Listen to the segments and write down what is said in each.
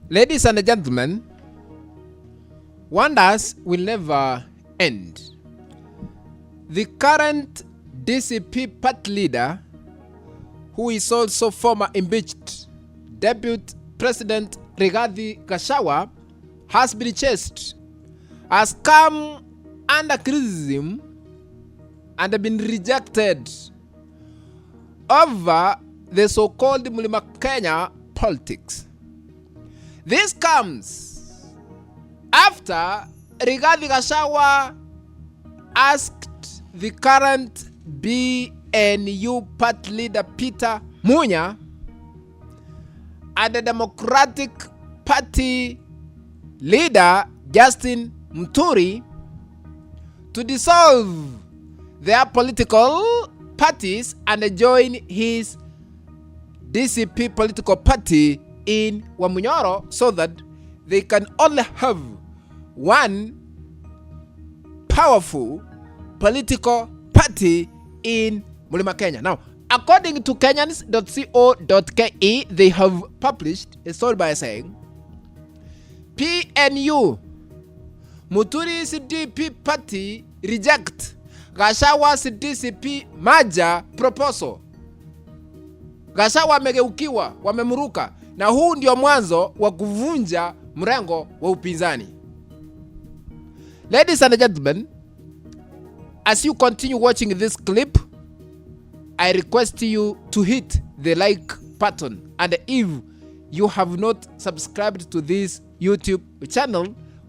Ladies and gentlemen, wonders will never end. The current DCP party leader, who is also former impeached Deputy President Rigathi Gachagua, has been chased, has come under criticism and been rejected over the so-called Mlima Kenya politics. This comes after Rigathi Gachagua asked the current BNU party leader Peter Munya and the Democratic Party leader Justin Muturi to dissolve their political parties and join his DCP political party in Wamunyoro so that they can only have one powerful political party in Mlima Kenya. Now, according to Kenyans.co.ke, they have published a story by saying, PNU, Muturi's DP party reject Gachagua's DCP merger proposal. Gachagua amegeukiwa, wamemuruka, na huu ndio mwanzo wa kuvunja mrengo wa upinzani. Ladies and gentlemen, as you continue watching this clip, I request you to hit the like button, and if you have not subscribed to this YouTube channel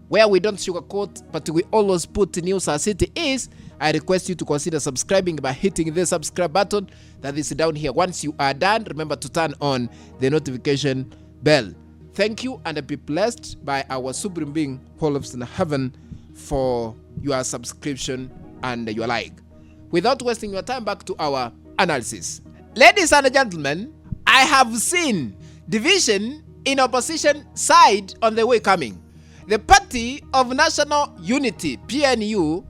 where we don't sugarcoat but we always put news as it is, I request you to consider subscribing by hitting the subscribe button that is down here. Once you are done, remember to turn on the notification bell. Thank you, and be blessed by our supreme being who lives in heaven for your subscription and your like. Without wasting your time, back to our analysis. Ladies and gentlemen, I have seen division in opposition side on the way coming. The Party of National Unity, PNU,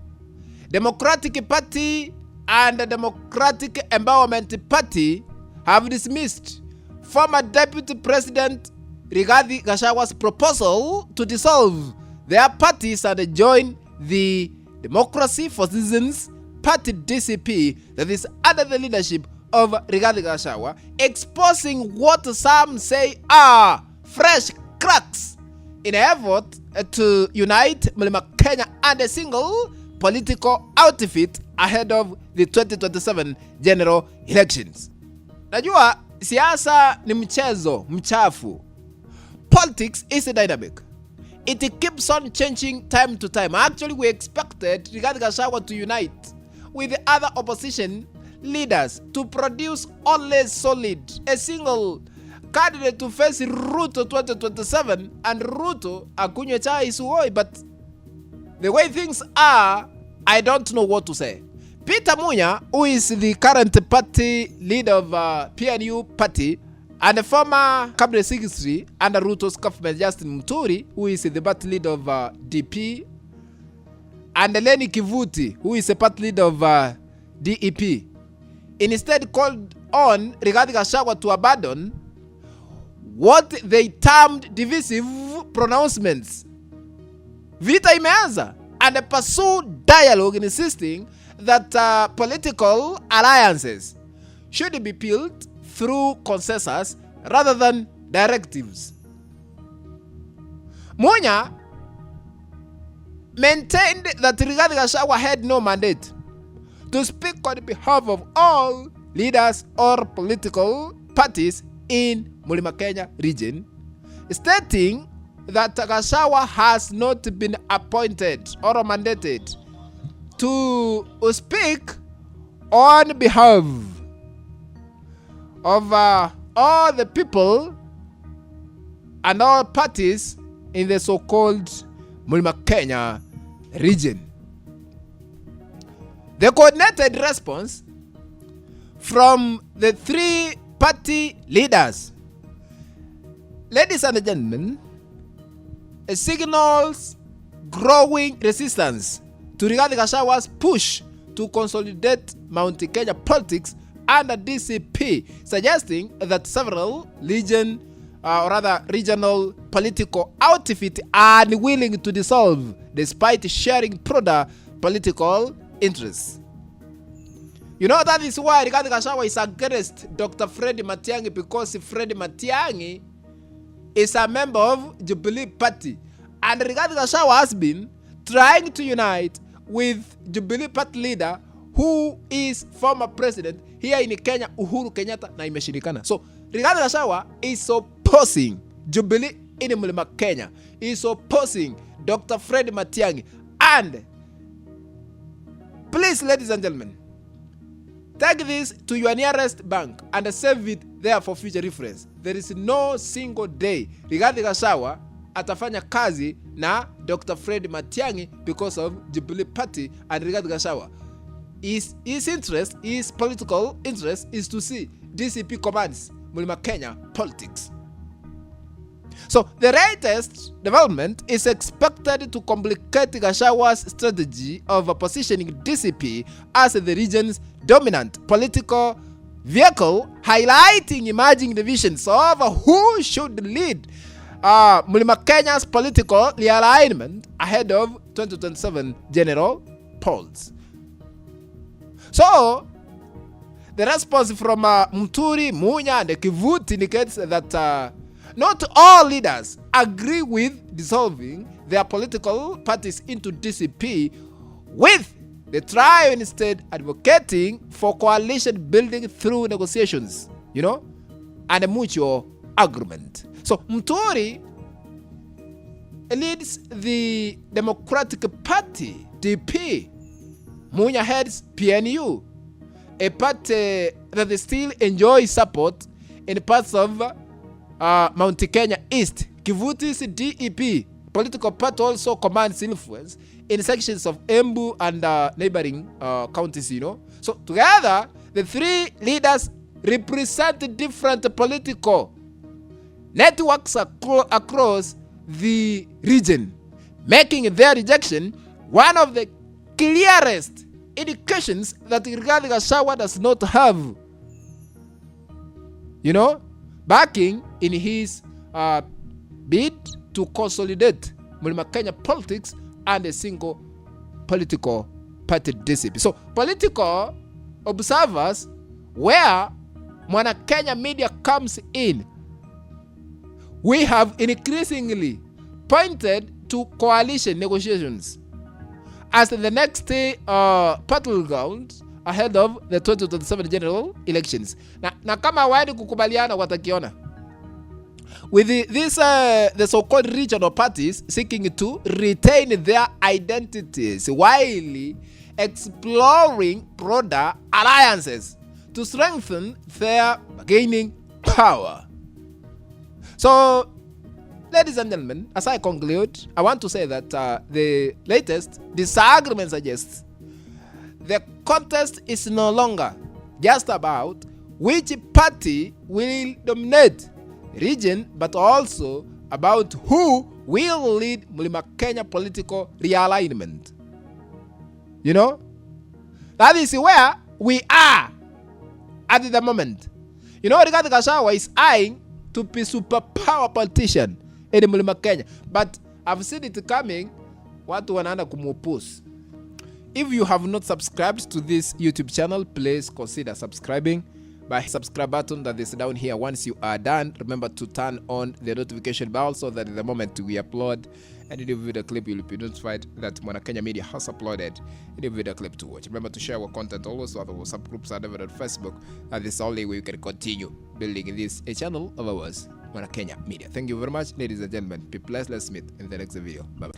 Democratic Party and the Democratic Empowerment Party have dismissed former Deputy President Rigathi Gachagua's proposal to dissolve their parties and join the Democracy for Citizens Party DCP that is under the leadership of Rigathi Gachagua, exposing what some say are fresh cracks in an effort to unite Mlima Kenya and a single political outfit ahead of the 2027 general elections. Najua siasa ni mchezo mchafu. Politics is a dynamic. It keeps on changing time to time. Actually, we expected Rigathi Gachagua to unite with the other opposition leaders to produce only solid, a single candidate to face Ruto 2027 and Ruto akunywe chai suoi. But the way things are, I don't know what to say. Peter Munya, who is the current party leader of PNU party and the former cabinet secretary under Ruto's government, Justin Muturi, who is the party leader of DP, and Lenny Kivuti, who is a party leader of DEP, instead called on Rigathi Gachagua to abandon what they termed divisive pronouncements. Vita imeanza, and pursue dialogue, insisting that political alliances should be built through consensus rather than directives. Munya maintained that Rigathi Gachagua had no mandate to speak on behalf of all leaders or political parties in Mlima Kenya region, stating that Gachagua has not been appointed or mandated to speak on behalf of all the people and all parties in the so-called Mlima Kenya region. The coordinated response from the three party leaders, ladies and gentlemen, signals growing resistance to Rigathi Gachagua's push to consolidate Mount Kenya politics under DCP, suggesting that several regional political outfit are unwilling to dissolve despite sharing broader political interests. You know, that is why Rigathi Gachagua is against Dr. Fred Matiang'i, because Fred Matiang'i is a member of Jubilee Party. And Rigathi Gachagua has been trying to unite with Jubilee Party leader who is former president here in Kenya, Uhuru Kenyatta, na imeshirikana. So Rigathi Gachagua is opposing Jubilee in Mlima Kenya. He is opposing Dr. Fred Matiang'i. And please, ladies and gentlemen, take this to your nearest bank and save it there for future reference. There is no single day Rigathi Gachagua atafanya kazi na Dr. Fred Matiang'i because of Jubilee Party and Rigathi Gachagua. His interest, his political interest is to see DCP commands Mlima Kenya politics. So the latest development is expected to complicate Gachagua's strategy of positioning DCP as the region's dominant political vehicle, highlighting emerging divisions over who should lead Mlima Kenya's political realignment ahead of 2027 general polls. So the response from Muturi, Munya and Kivuti indicates that not all leaders agree with dissolving their political parties into DCP, with the trio instead advocating for coalition building through negotiations, you know, and a mutual agreement. So Muturi leads the Democratic Party, DP. Munya heads PNU, a party that still enjoys support in parts of Mount Kenya East. Kivuti's DEP political party also commands influence in sections of Embu and neighboring counties, you know. So together, the three leaders represent different political networks across the region, making their rejection one of the clearest indications that Rigathi Gachagua does not have, you know, backing in his bid to consolidate Mlima Kenya politics and a single political party DCP. So political observers, where Mwana Kenya media comes in, we have increasingly pointed to coalition negotiations as the next battleground ahead of the 2027 general elections. Na kama wadi kukubaliana watakiona with the so-called regional parties seeking to retain their identities while exploring broader alliances to strengthen their gaining power. So, ladies and gentlemen, as I conclude, I want to say that the latest disagreement suggests the contest is no longer just about which party will dominate the region, but also about who will lead Mlima Kenya political realignment. You know, that is where we are at the moment. You know, Rigathi Gachagua is eyeing to be superpower politician in Mlima Kenya, but I've seen it coming. Watu wanaenda kumopose. If you have not subscribed to this YouTube channel, please consider subscribing by subscribe button that is down here. Once you are done, remember to turn on the notification bell so that the moment we upload any new video clip, you'll be notified that Mwana Kenya Media has uploaded a new video clip to watch. Remember to share our content also other WhatsApp groups and over on Facebook. That is the only way we can continue building this channel of ours, Mwana Kenya Media. Thank you very much, ladies and gentlemen. Be blessed. Let's meet in the next video. Bye bye.